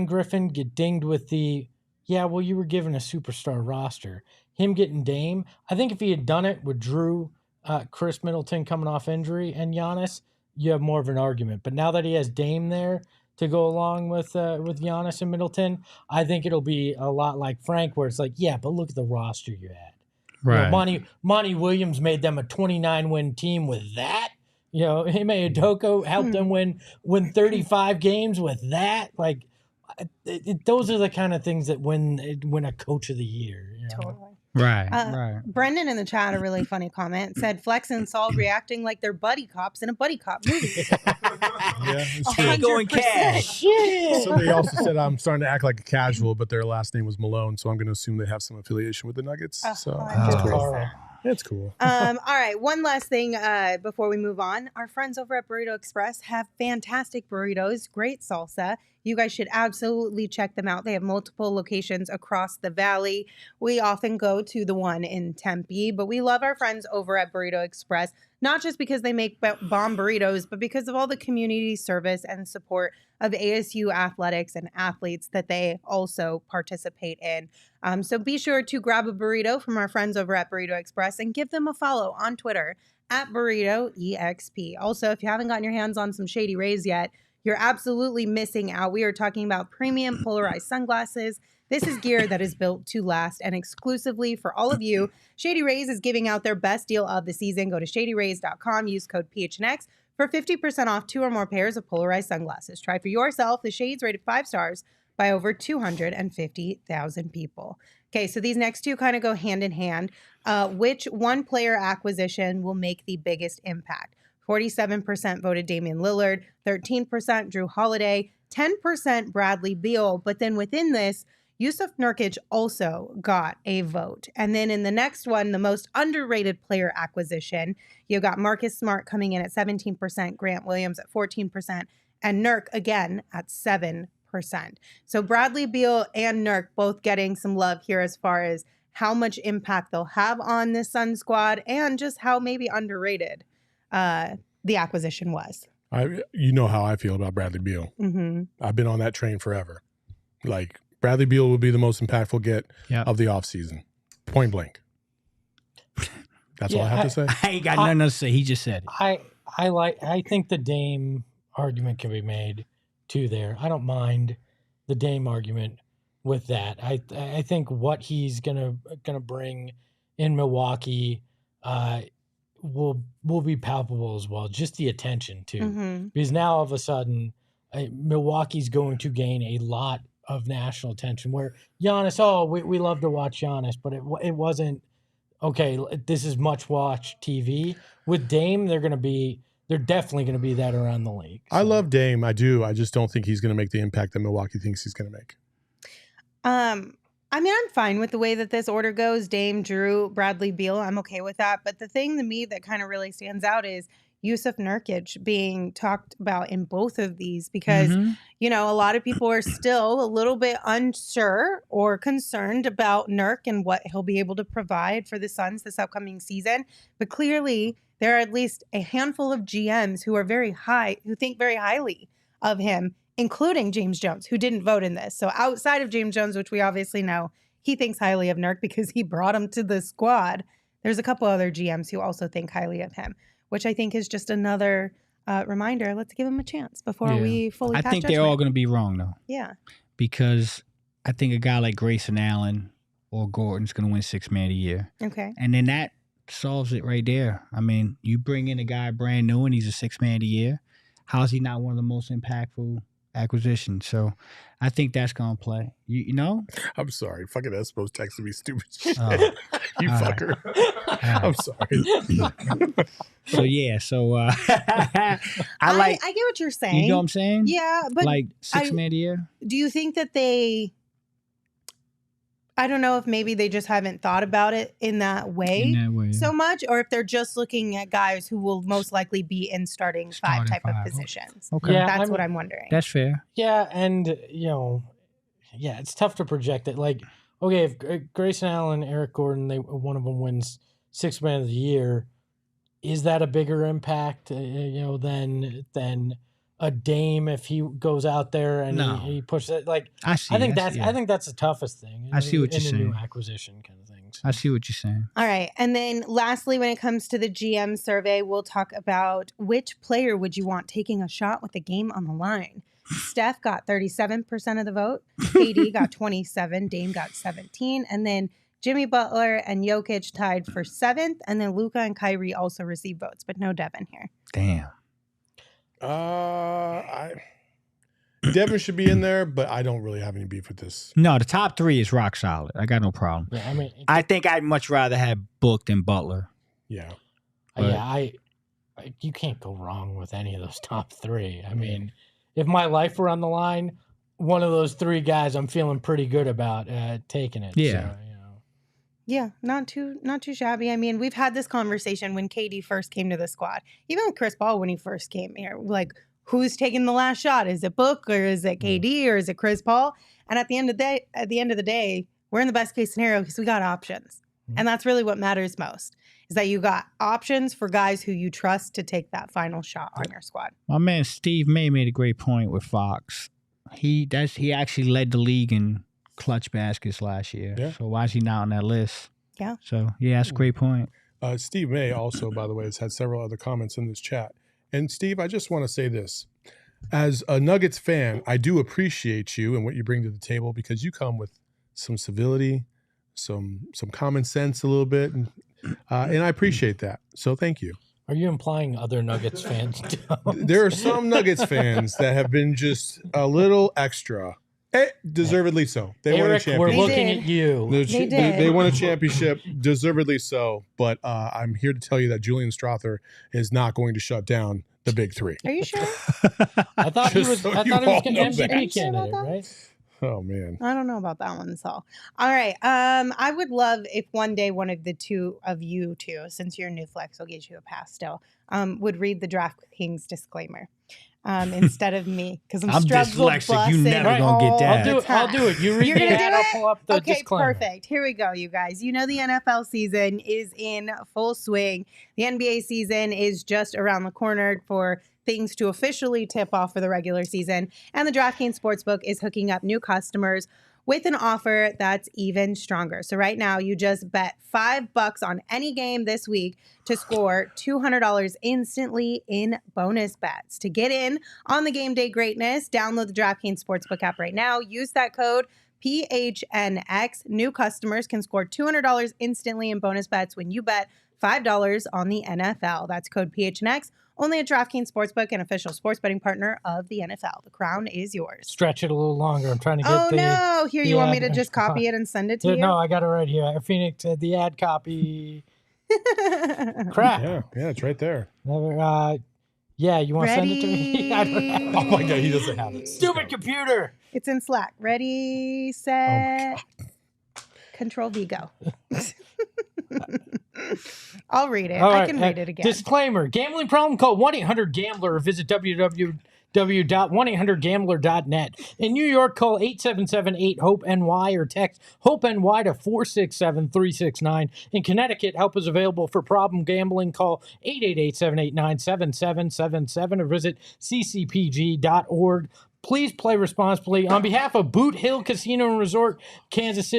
Griffin get dinged with the, yeah, well, you were given a superstar roster. Him getting Dame, I think if he had done it with Drew, Chris Middleton coming off injury, and Giannis, you have more of an argument. But now that he has Dame there to go along with Giannis and Middleton, I think it'll be a lot like Frank, where it's like, yeah, but look at the roster you had. Right. You know, Monty Williams made them a 29-win team with that. You know, Ime Udoka helped them win 35 games with that. Like, those are the kind of things that win a coach of the year. You know? Totally. Right. Brendan in the chat, a really funny comment, said Flex and Saul reacting like they're buddy cops in a buddy cop movie. Yeah, it's true. Going cash. Yeah. Somebody also said I'm starting to act like a casual, but their last name was Malone, so I'm going to assume they have some affiliation with the Nuggets. So that's cool. It's cool. All right. One last thing before we move on. Our friends over at Burrito Express have fantastic burritos, great salsa. You guys should absolutely check them out. They have multiple locations across the valley. We often go to the one in Tempe, but we love our friends over at Burrito Express, not just because they make bomb burritos, but because of all the community service and support of ASU athletics and athletes that they also participate in. So be sure to grab a burrito from our friends over at Burrito Express and give them a follow on Twitter at BurritoEXP. Also, if you haven't gotten your hands on some Shady Rays yet, you're absolutely missing out. We are talking about premium polarized sunglasses. This is gear that is built to last, and exclusively for all of you, Shady Rays is giving out their best deal of the season. Go to shadyrays.com, use code PHNX for 50% off 2 or more pairs of polarized sunglasses. Try for yourself the shades rated 5 stars by over 250,000 people. Okay, so these next two kind of go hand in hand. Which one player acquisition will make the biggest impact? 47% voted Damian Lillard, 13% Drew Holiday, 10% Bradley Beal. But then within this, Yusuf Nurkic also got a vote. And then in the next one, the most underrated player acquisition, you got Marcus Smart coming in at 17%, Grant Williams at 14%, and Nurk again at 7%. So Bradley Beal and Nurk both getting some love here as far as how much impact they'll have on this Sun squad and just how maybe underrated the acquisition was. You know how I feel about Bradley Beal. Mm-hmm. I've been on that train forever. Like, Bradley Beal will be the most impactful get of the offseason. Point blank. That's all I have to say. I ain't got nothing to say. He just said it. I think the Dame argument can be made too there. I don't mind the Dame argument with that. I think what he's gonna bring in Milwaukee will be palpable as well. Just the attention too, because now all of a sudden Milwaukee's going to gain a lot of national attention. Where Giannis, we love to watch Giannis, but it wasn't okay, this is much watch TV. With Dame, they're definitely going to be that around the league. So. I love Dame. I do. I just don't think he's going to make the impact that Milwaukee thinks he's going to make. I mean, I'm fine with the way that this order goes. Dame, Drew, Bradley, Beal. I'm okay with that. But the thing to me that kind of really stands out is Yusuf Nurkic being talked about in both of these because, you know, a lot of people are still a little bit unsure or concerned about Nurk and what he'll be able to provide for the Suns this upcoming season. But clearly, there are at least a handful of GMs who are who think very highly of him, including James Jones, who didn't vote in this. So outside of James Jones, which we obviously know, he thinks highly of Nurk because he brought him to the squad. There's a couple other GMs who also think highly of him, which I think is just another reminder. Let's give him a chance before we fully I pass think judgment. they're all going to be wrong, though. Yeah. Because I think a guy like Grayson Allen or Gordon's going to win Sixth Man of the Year. Okay. And then that solves it right there. I mean, you bring in a guy brand new and he's a Sixth Man of the Year. How's he not one of the most impactful acquisitions? So I think that's going to play. You know? I'm sorry. Fucking Espo's texting me stupid shit. Oh. You fucker. I'm sorry. So yeah, I get what you're saying. You know what I'm saying? Yeah, but like Sixth Man of the Year. do you think that I don't know if maybe they just haven't thought about it in that way, so much, or if they're just looking at guys who will most likely be in starting five type of positions. Okay. Yeah, That's what I'm wondering. That's fair. Yeah, and it's tough to project it. Like, okay, if Grayson Allen, Eric Gordon, one of them wins Sixth Man of the Year, is that a bigger impact, than a Dame if he goes out there and he pushes it? Like, I think that's the toughest thing. I see what you're saying. New acquisition kind of things. I see what you're saying. All right, and then lastly, when it comes to the GM survey, we'll talk about which player would you want taking a shot with the game on the line. Steph got 37% of the vote. KD got 27. Dame got 17. And then Jimmy Butler and Jokic tied for 7th. And then Luka and Kyrie also received votes, but no Devin here. Damn. Devin should be in there, but I don't really have any beef with this. No, the top 3 is rock solid. I got no problem. Yeah, I mean, I think I'd much rather have Book than Butler. Yeah. You can't go wrong with any of those top 3. I mean, if my life were on the line, one of those 3 guys, I'm feeling pretty good about taking it. Yeah. So, Yeah, not too shabby. I mean, we've had this conversation when KD first came to the squad. Even with Chris Paul when he first came here, like, who's taking the last shot? Is it Book or is it KD or is it Chris Paul? And at the end of the day, we're in the best case scenario because we got options. And that's really what matters most, is that you got options for guys who you trust to take that final shot on your squad. My man Steve May made a great point with Fox. He actually led the league in clutch baskets last year. Yeah. So why is he not on that list? Yeah. So yeah, that's a great point. Steve May also, by the way, has had several other comments in this chat. And Steve, I just want to say this. As a Nuggets fan, I do appreciate you and what you bring to the table because you come with some civility, some common sense a little bit, and I appreciate that. So thank you. Are you implying other Nuggets fans don't? There are some Nuggets fans that have been just a little extra. Deservedly so. They won a Eric, championship. we're looking at you. They won a championship, deservedly so. But I'm here to tell you that Julian Strother is not going to shut down the big 3. Are you sure? I thought he was so getting you all know MVP that. candidate, right? Oh man, I don't know about that one, so. All right. I would love if one day one of the two of you two, since you're new flex, I'll get you a pass still, would read the DraftKings disclaimer. Instead of me, because I'm dyslexic. You never gonna get that. I'll do it. You read the ad. I'll pull up the disclaimer. Perfect. Here we go, you guys. You know the NFL season is in full swing. The NBA season is just around the corner for things to officially tip off for the regular season, and the DraftKings Sportsbook is hooking up new customers with an offer that's even stronger. So right now, you just bet $5 on any game this week to score $200 instantly in bonus bets. To get in on the game day greatness, download the DraftKings Sportsbook app right now. Use that code PHNX. New customers can score $200 instantly in bonus bets when you bet $5 on the NFL. That's code PHNX. Only at DraftKings Sportsbook, an official sports betting partner of the NFL. The crown is yours. Stretch it a little longer. I'm trying to get Oh, no. Here, you want me to just copy it and send it to you? No, I got it right here. Phoenix, the ad copy. Crap. Yeah, it's right there. Yeah, you want to send it to me? I don't have it. Oh my God, he doesn't have it. Stupid computer. It's in Slack. Ready, set, Control V, go. I'll read it. I can read it again. Disclaimer. Gambling problem? Call 1-800-GAMBLER or visit www.1800gambler.net. In New York, call 877-8-HOPE-NY or text HOPE-NY to 467-369. In Connecticut, help is available for problem gambling. Call 888-789-7777 or visit ccpg.org. Please play responsibly. On behalf of Boot Hill Casino and Resort, Kansas,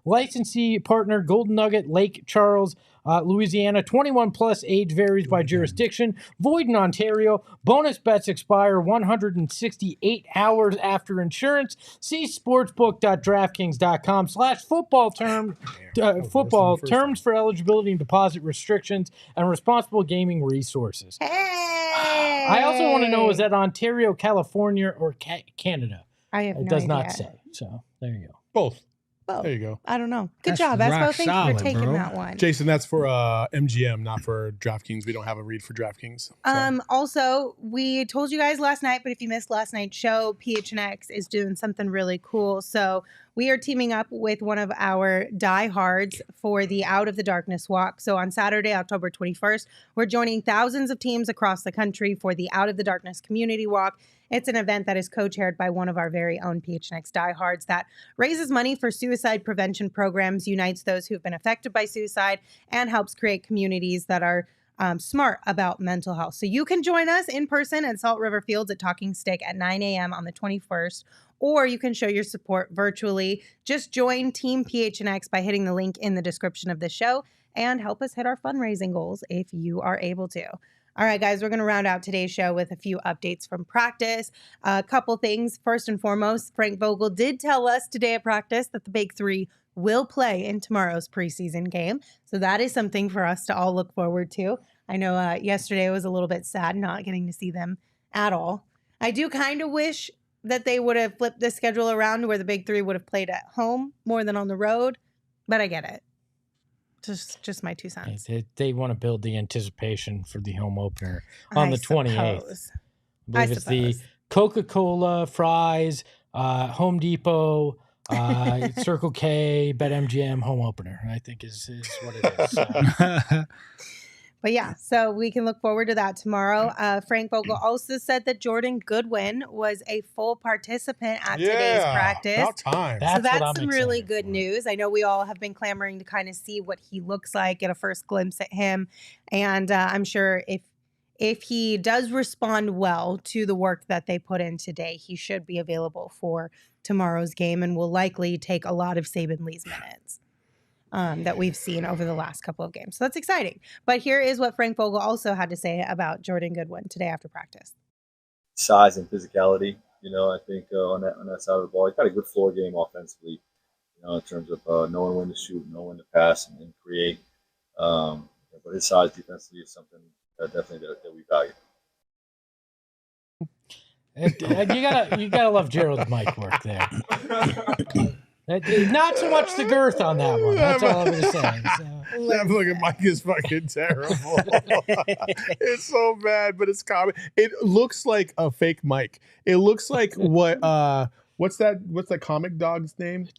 licensee partner Golden Nugget, Lake Charles, Louisiana. 21 plus, age varies by jurisdiction. Void in Ontario. Bonus bets expire 168 hours after insurance. See sportsbook.draftkings.com/football football terms for eligibility and deposit restrictions and responsible gaming resources. Hey! I also want to know, is that Ontario, California, or Canada? I have no idea. It does not say. So there you go. Both. Both. There you go. I don't know. Good That's job, rock Espo. Thank you solid, for taking bro. that one. Jason, that's for MGM, not for DraftKings. We don't have a read for DraftKings. So. Also, we told you guys last night, but if you missed last night's show, PHNX is doing something really cool. So we are teaming up with one of our diehards for the Out of the Darkness walk. So on Saturday, October 21st, we're joining thousands of teams across the country for the Out of the Darkness community walk. It's an event that is co-chaired by one of our very own PHNX diehards that raises money for suicide prevention programs, unites those who've been affected by suicide, and helps create communities that are smart about mental health. So you can join us in person at Salt River Fields at Talking Stick at 9 a.m. on the 21st, or you can show your support virtually. Just join Team PHNX by hitting the link in the description of the show and help us hit our fundraising goals if you are able to. All right, guys, we're going to round out today's show with a few updates from practice. A couple things. First and foremost, Frank Vogel did tell us today at practice that the Big Three will play in tomorrow's preseason game. So that is something for us to all look forward to. I know yesterday was a little bit sad not getting to see them at all. I do kind of wish that they would have flipped the schedule around where the Big Three would have played at home more than on the road, but I get it. Just my 2 cents. They want to build the anticipation for the home opener on the 28th. I believe it's the Coca-Cola, fries, Home Depot, Circle K, BetMGM home opener, I think is what it is. But yeah, so we can look forward to that tomorrow. Frank Vogel also said that Jordan Goodwin was a full participant at today's practice. About time. So that's some really good news. I know we all have been clamoring to kind of see what he looks like, get a first glimpse at him. And I'm sure if he does respond well to the work that they put in today, he should be available for tomorrow's game and will likely take a lot of Saban Lee's minutes. That we've seen over the last couple of games. So that's exciting. But here is what Frank Vogel also had to say about Jordan Goodwin today after practice. Size and physicality, I think on that side of the ball. He's got a good floor game offensively, in terms of knowing when to shoot, knowing when to pass and create. But his size defensively is something that definitely that we value. You gotta love Gerald's mic work there. Not so much the girth on that one. That's all I'm going to say. That fucking mic is fucking terrible. It's so bad, but it's common. It looks like a fake mic. It looks like what's that comic dog's name?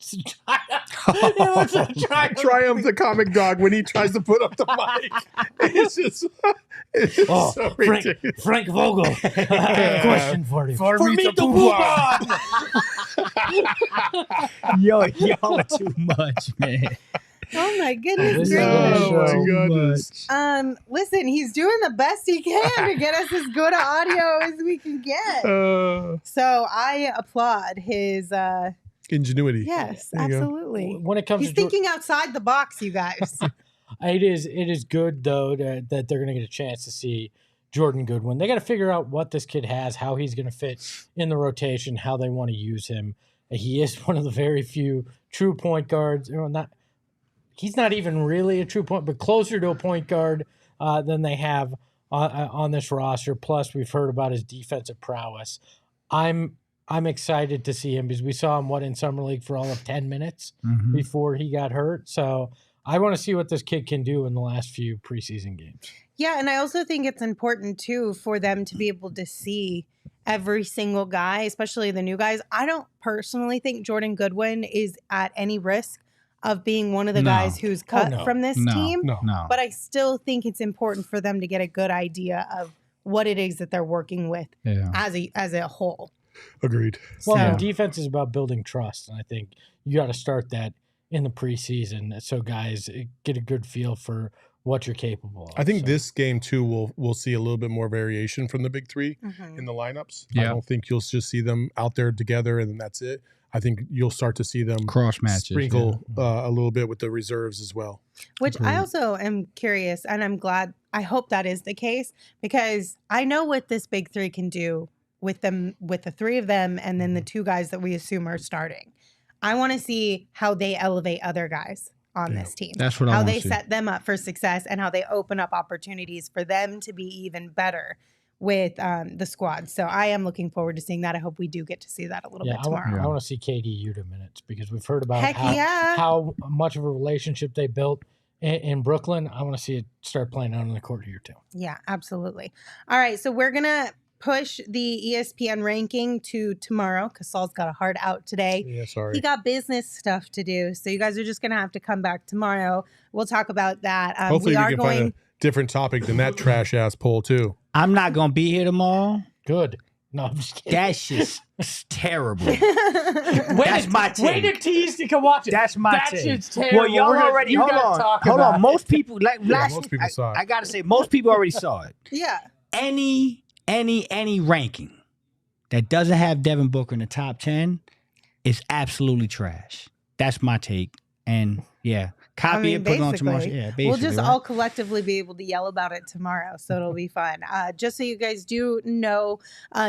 It looks like Triumph the comic dog when he tries to put up the mic. It's just so ridiculous. Frank Vogel. I have a question for you. For me to poop on. Y'all are too much, man. Oh my goodness gracious. Oh my goodness. Listen, he's doing the best he can to get us as good audio as we can get. So I applaud his ingenuity. Yes, absolutely. When it comes he's thinking outside the box, you guys. It is good though that they're going to get a chance to see Jordan Goodwin. They got to figure out what this kid has, how he's going to fit in the rotation, how they want to use him. He is one of the very few true point guards. He's not even really a true point, but closer to a point guard than they have on this roster. Plus, we've heard about his defensive prowess. I'm excited to see him because we saw him in summer league for all of 10 minutes before he got hurt. So I want to see what this kid can do in the last few preseason games. Yeah, and I also think it's important too for them to be able to see every single guy, especially the new guys. I don't personally think Jordan Goodwin is at any risk of being one of the guys who's cut from this team. No. But I still think it's important for them to get a good idea of what it is that they're working with as a whole. Agreed. Well, defense is about building trust, and I think you got to start that in the preseason so guys get a good feel for what you're capable of. I think this game too we'll see a little bit more variation from the big three in the lineups. I don't think you'll just see them out there together and then that's it. I think you'll start to see them cross matches, sprinkle a little bit with the reserves as well. Which I also am curious, and I'm glad. I hope that is the case because I know what this big three can do with the three of them, and then the two guys that we assume are starting. I want to see how they elevate other guys on this team. That's what how they set them up for success and how they open up opportunities for them to be even better with the squad. So I am looking forward to seeing that. I hope we do get to see that a little bit tomorrow. I want to see KD Yuta minutes because we've heard about how much of a relationship they built in Brooklyn. I want to see it start playing out on the court here too. Yeah, absolutely. All right, so we're going to push the ESPN ranking to tomorrow because Saul's got a hard out today. Yeah, sorry. He got business stuff to do. So you guys are just going to have to come back tomorrow. We'll talk about that. Hopefully we can find a different topic than that trash ass poll too. I'm not going to be here tomorrow. Good. No, I'm just kidding. That shit's terrible. That's my take. Way to tease to come watch it. That's my take. That shit's terrible. Well, y'all already, hold on. Most people, most people saw it. I got to say, most people already saw it. Yeah. Any ranking that doesn't have Devin Booker in the top 10 is absolutely trash. That's my take. And copy it, put it on tomorrow. Yeah, basically. We'll just all collectively be able to yell about it tomorrow, so it'll be fun. Just so you guys do know,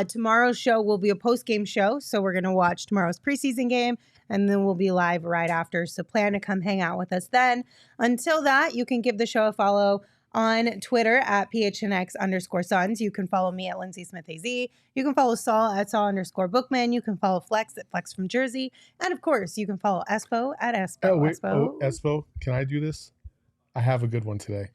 tomorrow's show will be a post-game show, so we're going to watch tomorrow's preseason game, and then we'll be live right after, so plan to come hang out with us then. Until that, you can give the show a follow on Twitter at PHNX_Suns. You can follow me at Lindsey Smith AZ. You can follow Saul at Saul_Bookman. You can follow Flex at Flex from Jersey. And of course, you can follow Espo at Espo. Espo, can I do this? I have a good one today.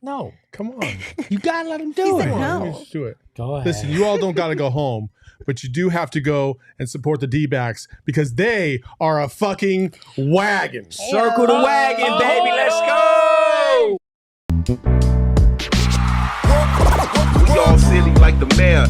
No. Come on. You got to let him do it. No. Let me just do it. Go ahead. Listen, you all don't got to go home, but you do have to go and support the D-backs because they are a fucking wagon. Circle the wagon, baby. Let's go. We all silly like the mayor.